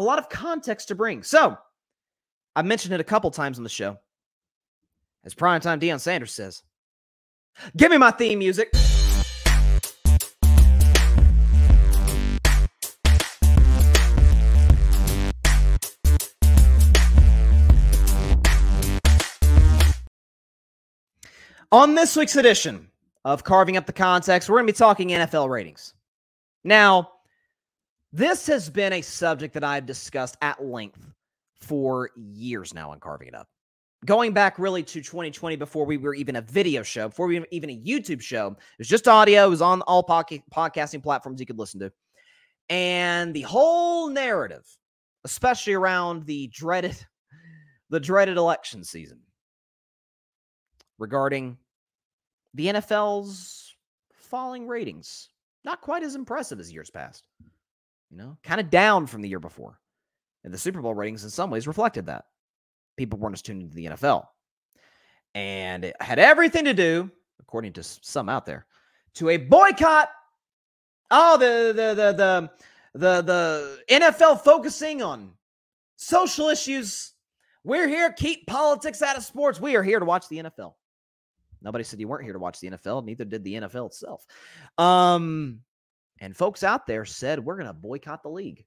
a lot of context to bring. So, I've mentioned it a couple times on the show. As primetime Deion Sanders says, give me my theme music. On this week's edition of Carving Up the Context, we're going to be talking NFL ratings. Now, this has been a subject that I've discussed at length for years now on Carving It Up. Going back really to 2020, before we were even a video show, before we were even a YouTube show. It was just audio. It was on all podcasting platforms you could listen to. And the whole narrative, especially around the dreaded election season, regarding the NFL's falling ratings. Not quite as impressive as years past. Kind of down from the year before. And the Super Bowl ratings in some ways reflected that. People weren't as tuned into the NFL. And it had everything to do, according to some out there, to a boycott. Oh, the NFL focusing on social issues. We're here, keep politics out of sports. We are here to watch the NFL. Nobody said you weren't here to watch the NFL. Neither did the NFL itself. And folks out there said, we're going to boycott the league.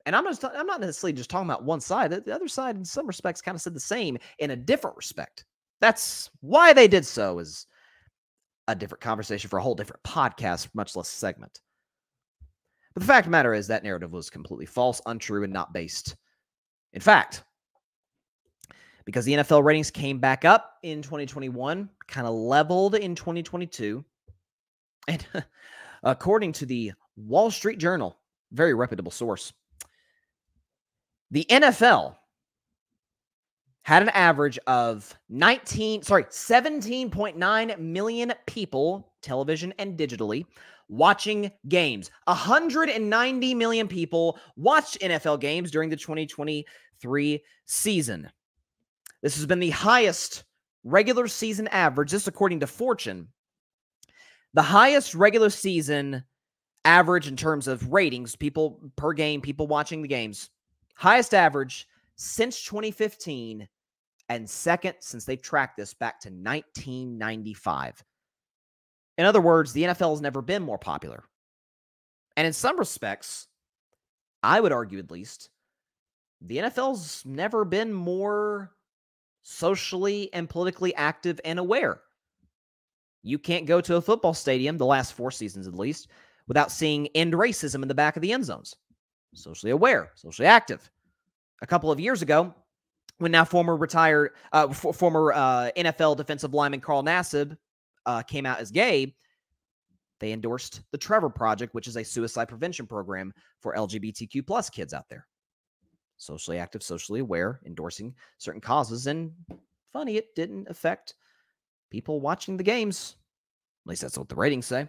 And I'm not necessarily just talking about one side. The other side, in some respects, kind of said the same in a different respect. That's why they did so, is a different conversation for a whole different podcast, much less segment. But the fact of the matter is that narrative was completely false, untrue, and not based in fact. Because the NFL ratings came back up in 2021, kind of leveled in 2022. And according to the Wall Street Journal, very reputable source, the NFL had an average of 17.9 million people, television and digitally, watching games. 190 million people watched NFL games during the 2023 season. This has been the highest regular season average, this according to Fortune. The highest regular season average in terms of ratings, people per game, people watching the games. Highest average since 2015, and second since they've tracked this back to 1995. In other words, the NFL has never been more popular. And in some respects, I would argue at least, the NFL's never been more socially and politically active and aware. You can't go to a football stadium, the last 4 seasons at least, without seeing end racism in the back of the end zones. Socially aware, socially active. A couple of years ago, when now former NFL defensive lineman Carl Nassib came out as gay, they endorsed the Trevor Project, which is a suicide prevention program for LGBTQ plus kids out there. Socially active, socially aware, endorsing certain causes, and funny, it didn't affect people watching the games. At least that's what the ratings say.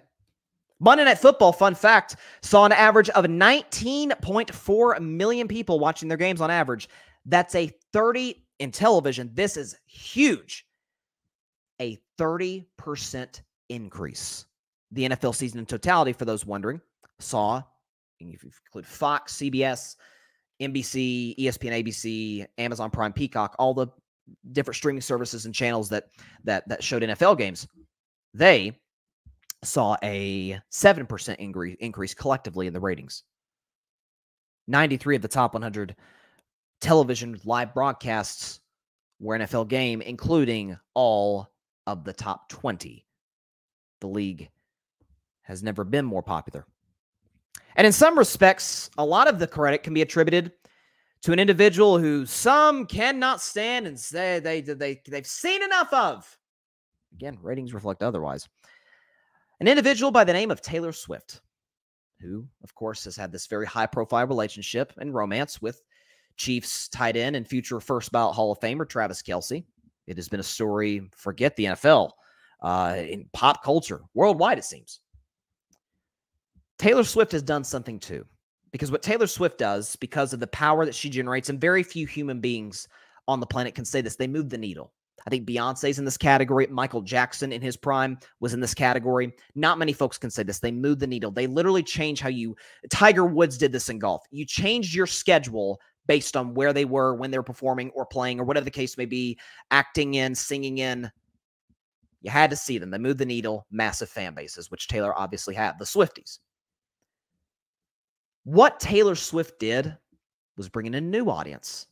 Monday Night Football, fun fact, saw an average of 19.4 million people watching their games on average. That's a 30 in television. This is huge. A 30% increase. The NFL season in totality, for those wondering, saw, if you include Fox, CBS, NBC, ESPN, ABC, Amazon Prime, Peacock, all the different streaming services and channels that showed NFL games, they saw a 7% increase collectively in the ratings. 93 of the top 100 television live broadcasts were NFL game, including all of the top 20. The league has never been more popular. And in some respects, a lot of the credit can be attributed to an individual who some cannot stand and say they've seen enough of. Again, ratings reflect otherwise. An individual by the name of Taylor Swift, who, of course, has had this very high-profile relationship and romance with Chiefs tight end and future first-ballot Hall of Famer Travis Kelce. It has been a story, forget the NFL, in pop culture, worldwide it seems. Taylor Swift has done something too. Because what Taylor Swift does, because of the power that she generates, and very few human beings on the planet can say this, they move the needle. I think Beyonce's in this category. Michael Jackson in his prime was in this category. Not many folks can say this. They moved the needle. They literally change how you... Tiger Woods did this in golf. You changed your schedule based on where they were, when they were performing or playing or whatever the case may be, acting in, singing in. You had to see them. They moved the needle. Massive fan bases, which Taylor obviously had. The Swifties. What Taylor Swift did was bring in a new audience.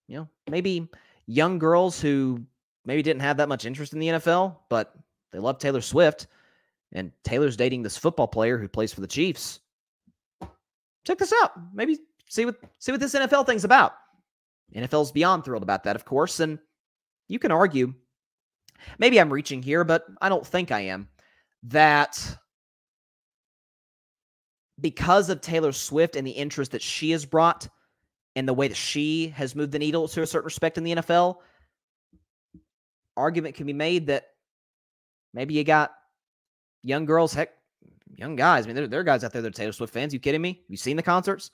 You know, maybe young girls who maybe didn't have that much interest in the NFL, but they love Taylor Swift, and Taylor's dating this football player who plays for the Chiefs. Check this out. Maybe see what this NFL thing's about. NFL's beyond thrilled about that, of course, and you can argue, maybe I'm reaching here, but I don't think I am, that because of Taylor Swift and the interest that she has brought and the way that she has moved the needle to a certain respect in the NFL, argument can be made that maybe you got young girls, heck, young guys. I mean, there are guys out there that are Taylor Swift fans. You kidding me? Have you seen the concerts?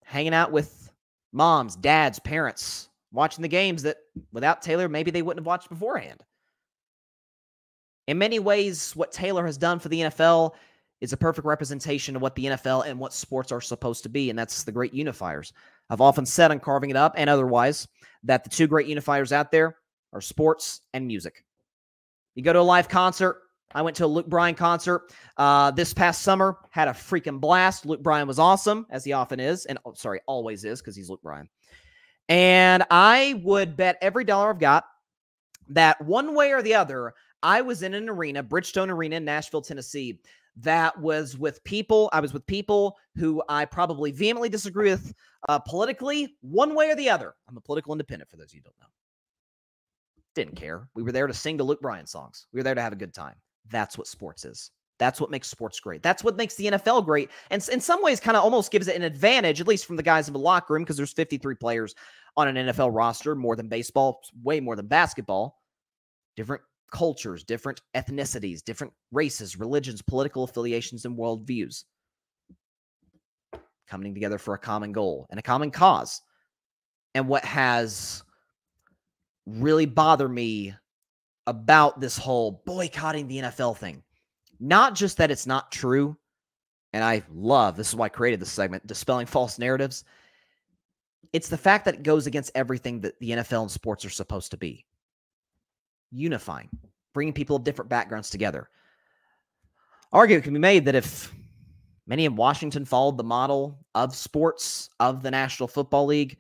Hanging out with moms, dads, parents, watching the games that without Taylor, maybe they wouldn't have watched beforehand. In many ways, what Taylor has done for the NFL is a perfect representation of what the NFL and what sports are supposed to be, and that's the great unifiers. I've often said on Carving It Up and otherwise that the two great unifiers out there are sports and music. You go to a live concert. I went to a Luke Bryan concert this past summer, had a freaking blast. Luke Bryan was awesome, as he often is, and always is, because he's Luke Bryan. And I would bet every dollar I've got that one way or the other, I was in an arena, Bridgestone Arena in Nashville, Tennessee, that was with people. I was with people who I probably vehemently disagree with politically, one way or the other. I'm a political independent, for those of you who don't know. Didn't care. We were there to sing the Luke Bryan songs. We were there to have a good time. That's what sports is. That's what makes sports great. That's what makes the NFL great. And in some ways kind of almost gives it an advantage, at least from the guys in the locker room, because there's 53 players on an NFL roster, more than baseball, way more than basketball. Different cultures, different ethnicities, different races, religions, political affiliations, and worldviews coming together for a common goal and a common cause. And what has really bothered me about this whole boycotting the NFL thing, not just that it's not true, and I love, this is why I created this segment, dispelling false narratives. It's the fact that it goes against everything that the NFL and sports are supposed to be. Unifying, bringing people of different backgrounds together. Argument can be made that if many in Washington followed the model of sports, of the National Football League,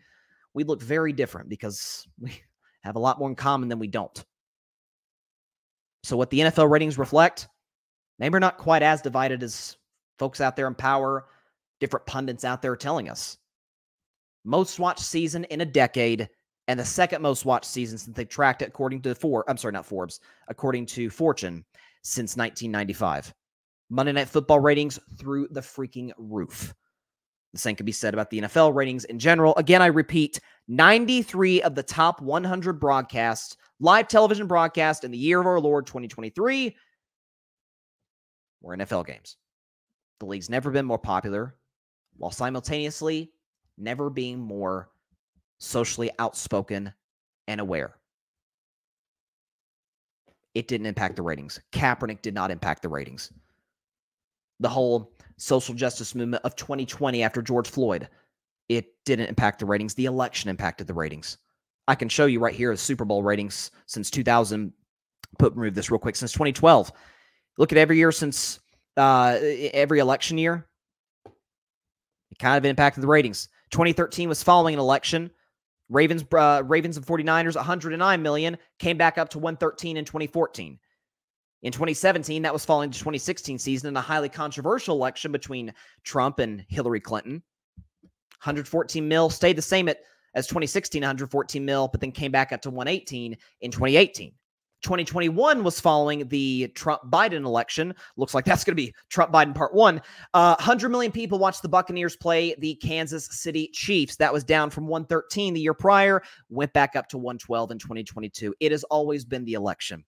we'd look very different because we have a lot more in common than we don't. So what the NFL ratings reflect, maybe we're not quite as divided as folks out there in power, different pundits out there are telling us. Most watched season in a decade, and the second most watched season since they've tracked it according to according to Fortune, since 1995. Monday Night Football ratings through the freaking roof. The same can be said about the NFL ratings in general. Again, I repeat, 93 of the top 100 broadcasts, live television broadcasts in the year of our Lord 2023 were NFL games. The league's never been more popular, while simultaneously never being more socially outspoken and aware. It didn't impact the ratings. Kaepernick did not impact the ratings. The whole social justice movement of 2020 after George Floyd, it didn't impact the ratings. The election impacted the ratings. I can show you right here the Super Bowl ratings since 2000. Remove this real quick. Since 2012. Look at every year since every election year. It kind of impacted the ratings. 2013 was following an election. Ravens and 49ers, 109 million, came back up to 113 in 2014. In 2017, that was following the 2016 season in a highly controversial election between Trump and Hillary Clinton. 114 mil stayed the same as 2016, 114 mil, but then came back up to 118 in 2018. 2021 was following the Trump-Biden election. Looks like that's going to be Trump-Biden part one. 100 million people watched the Buccaneers play the Kansas City Chiefs. That was down from 113 the year prior, went back up to 112 in 2022. It has always been the election.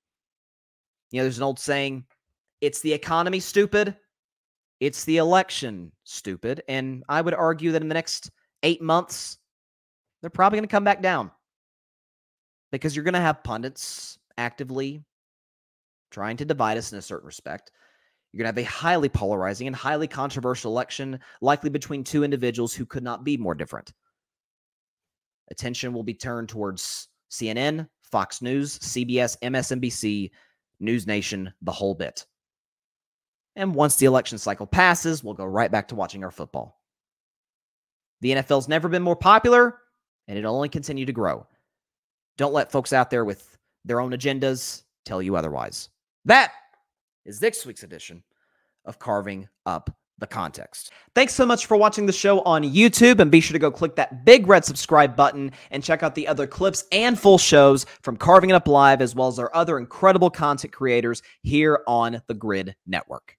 You know, there's an old saying, it's the economy, stupid. It's the election, stupid. And I would argue that in the next 8 months, they're probably going to come back down. because you're going to have pundits actively trying to divide us in a certain respect. You're going to have a highly polarizing and highly controversial election, likely between two individuals who could not be more different. Attention will be turned towards CNN, Fox News, CBS, MSNBC, News Nation, the whole bit. And once the election cycle passes, we'll go right back to watching our football. The NFL's never been more popular, and it'll only continue to grow. Don't let folks out there with their own agendas tell you otherwise. That is this week's edition of Carving Up the Context. Thanks so much for watching the show on YouTube, and be sure to go click that big red subscribe button and check out the other clips and full shows from Carving It Up Live, as well as our other incredible content creators here on the Grid Network.